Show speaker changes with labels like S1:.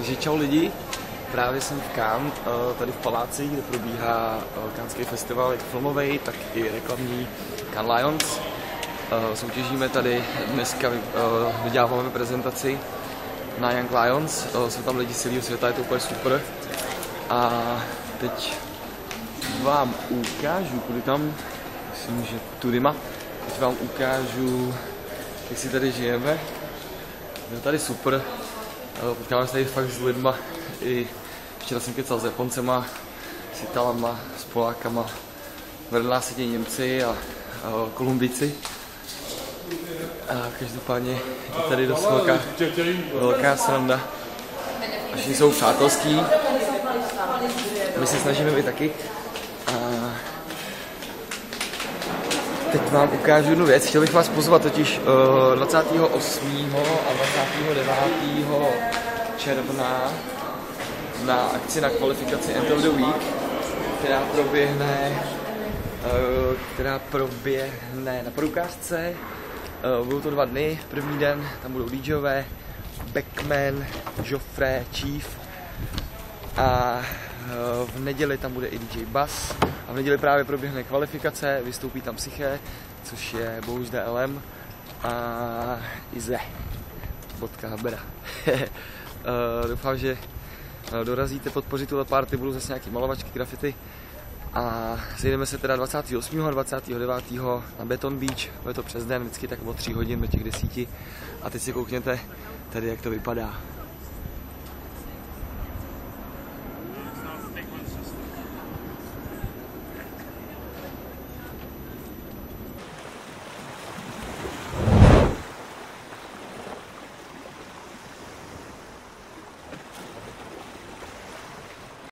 S1: Takže čau lidi, právě jsem v Cannes, tady v paláci, kde probíhá Canneский festival, jak filmový, tak i reklamní Cannes Lions. Soutěžíme tady, dneska vyděláváme prezentaci na Young Lions, jsou tam lidi z celého světa, je to úplně super. A teď vám ukážu, kudy tam, myslím, že tudyma, teď vám ukážu, jak si tady žijeme. Je tady super, potkáváme se tady fakt s lidma, i včera jsem kecal s Japoncema, s Italama, s Polákama, vedle nás sedí Němci a Kolumbíci. A každopádně je tady dost velká sranda. Všichni jsou přátelský, my se snažíme být taky. A teď vám ukážu jednu věc, chtěl bych vás pozvat totiž 28. a 29. června na akci na kvalifikaci End of the Week, která proběhne na Průkázce. Budou to 2 dny, první den tam budou DJové, Backman, Joffre, Chief a v neděli tam bude i DJ Bass a v neděli právě proběhne kvalifikace, vystoupí tam Psyche, což je Bohuž DLM a Ize, Habera. Doufám, že dorazíte podpořit tuhle party, budou zase nějaký malovačky, grafity a sejdeme se teda 28. a 29. na Beton Beach, bude to přes den, vždycky tak o 3 hodin do těch 10 a teď si koukněte tady, jak to vypadá.